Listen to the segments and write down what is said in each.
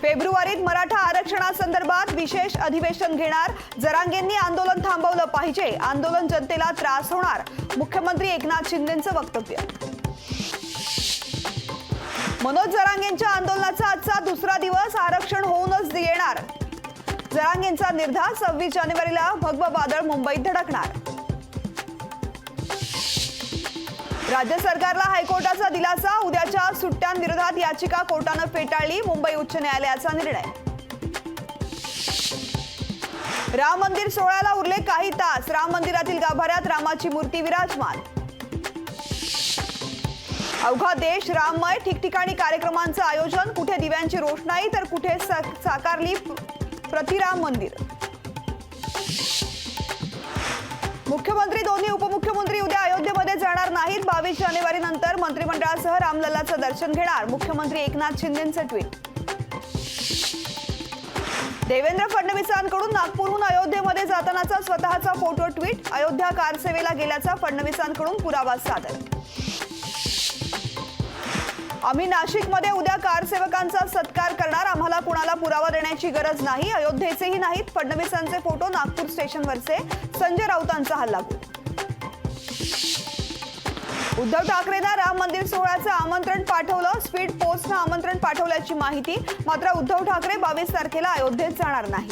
फेब्रुवारीत मराठा आरक्षणासंदर्भात विशेष अधिवेशन घेणार। जरांगेंनी आंदोलन थांबवलं पाहिजे, आंदोलन जनतेला त्रास होणार, मुख्यमंत्री एकनाथ शिंदेंचं वक्तव्य। मनोज जरांगेंच्या आंदोलनाचा आजचा दुसरा दिवस, आरक्षण होऊनच येणार। जरांगेंचा निर्धार, 26 जानेवारीला भगवा वादळ मुंबईत धडकणार। राज्य सरकारला हायकोर्टाचा दिलासा, उद्याच्या सुट्ट्यांविरोधात याचिका कोर्टानं फेटाळली, मुंबई उच्च न्यायालयाचा निर्णय। राम मंदिर सोहळ्याला उरले काही तास, राम मंदिरातील गाभाऱ्यात रामाची मूर्ती विराजमान। अवघा देश राममय, ठिकठिकाणी कार्यक्रमांचं आयोजन, कुठे दिव्यांची रोषणाई तर कुठे साकारली प्रतिराम मंदिर। मुख्यमंत्री दोन्ही उपमुख्यमंत्री उद्या अयोध्येमध्ये जाणार नाहीत। 22 जानेवारी नंतर मंत्रिमंडळासह रामलल्लाचं दर्शन घेणार, मुख्यमंत्री एकनाथ शिंदेंचं ट्विट। देवेंद्र फडणवीसांकडून नागपूरहून अयोध्येमध्ये जातानाचा स्वतःचा फोटो ट्विट, अयोध्या कार सेवेला गेल्याचा फडणवीसांकडून पुरावा सादर। आम्ही नाशिकमध्ये उद्या कारसेवकांचा सत्कार करणार, आम्हाला कुणाला पुरावा देण्याची गरज नाही, अयोध्येचेही नाहीत फडणवीसांचे फोटो नागपूर स्टेशनवरचे, संजय राऊतांचा हल्ला। उद्धव ठाकरेंना राम मंदिर सोहळ्याचं आमंत्रण पाठवलं, स्पीड पोस्टनं आमंत्रण पाठवल्याची माहिती, मात्र उद्धव ठाकरे 22 तारखेला अयोध्येत जाणार नाही।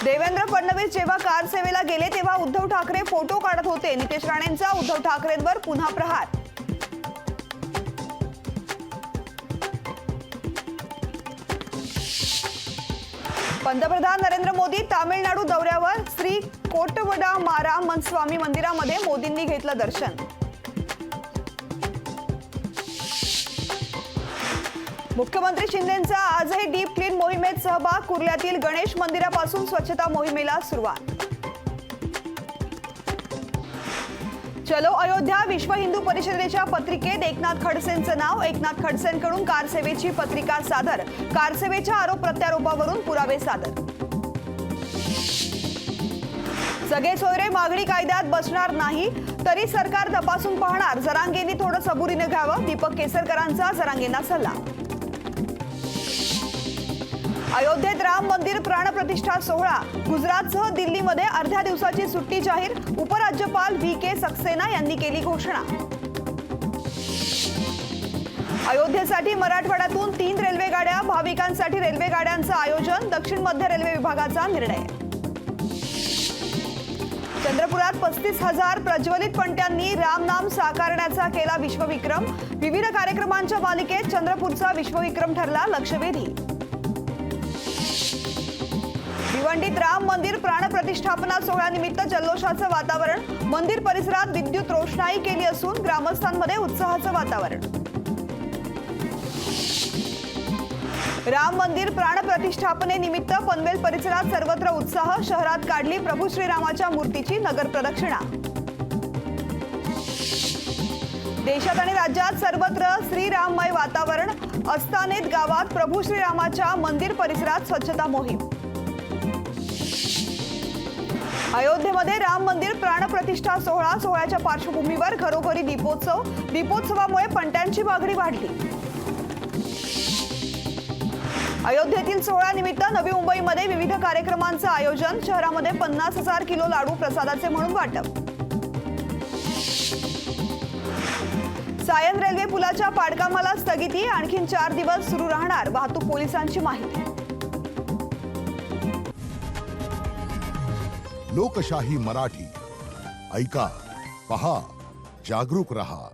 देवेंद्र फडणवीस जेव्हा कार सेवेला गेले तेव्हा उद्धव ठाकरे फोटो काढत होते, नितेश राणेंचा उद्धव ठाकरेंवर पुन्हा प्रहार। पंतप्रधान नरेंद्र मोदी तामिळनाडू दौऱ्यावर, श्री कोटवडामारा स्वामी मंदिरामध्ये मोदींनी घेतलं दर्शन। मुख्यमंत्री शिंदेंचा आजही डीप क्लीन मोहिमेत सहभाग, कुर्ल्यातील गणेश मंदिरापासून स्वच्छता मोहिमेला सुरुवात। चलो अयोध्या विश्व हिंदू परिषदेच्या पत्रिकेत एकनाथ खडसेंचं नाव, एकनाथ खडसेंकडून कारसेवेची पत्रिका सादर, कारसेवेच्या आरोप प्रत्यारोपावरून पुरावे सादर। सगळे सोयरे मागणी कायद्यात बसणार नाही, तरी सरकार तपासून पाहणार, जरांगेंनी थोडं सबुरीनं घ्यावं, दीपक केसरकरांचा जरांगेंना सल्ला। अयोध्येत राम मंदिर प्राणप्रतिष्ठा सोहळा, गुजरातसह दिल्लीमध्ये अर्ध्या दिवसाची सुट्टी जाहीर, उपराज्यपाल VK सक्सेना यांनी केली घोषणा। अयोध्येसाठी मराठवाड्यातून 3 रेल्वे गाड्या, भाविकांसाठी रेल्वे गाड्यांचं आयोजन, दक्षिण मध्य रेल्वे विभागाचा निर्णय। चंद्रपुरात 35,000 प्रज्वलित पणत्यांनी रामनाम साकारण्याचा केला विश्वविक्रम, विविध कार्यक्रमांच्या मालिकेत चंद्रपूरचा विश्वविक्रम ठरला लक्षवेधी। भिवंडीत राम मंदिर प्राणप्रतिष्ठापना सोहळ्यानिमित्त जल्लोषाचं वातावरण, मंदिर परिसरात विद्युत रोषणाई केली असून ग्रामस्थांमध्ये उत्साहाचं वातावरण। राम मंदिर प्राणप्रतिष्ठापनेनिमित्त पनवेल परिसरात सर्वत्र उत्साह, शहरात काढली प्रभू श्रीरामाच्या मूर्तीची नगर प्रदक्षिणा। देशात आणि राज्यात सर्वत्र श्रीराममय वातावरण, अस्तानेत गावात प्रभू श्रीरामाच्या मंदिर परिसरात स्वच्छता मोहीम। अयोध्येमध्ये राम मंदिर प्राणप्रतिष्ठा सोहळा, सोहळ्याच्या पार्श्वभूमीवर घरोघरी दीपोत्सव, दीपोत्सवामुळे पणत्यांची मागणी वाढली। अयोध्येतील सोहळ्यानिमित्त नवी मुंबईमध्ये विविध कार्यक्रमांचं आयोजन, शहरामध्ये 50,000 किलो लाडू प्रसादाचे म्हणून वाटप। सायन रेल्वे पुलाच्या पाडकामाला स्थगिती, आणखी 4 दिवस सुरू राहणार, वाहतूक पोलिसांची माहिती। लोकशाही मराठी ऐका, पहा, जागरूक रहा।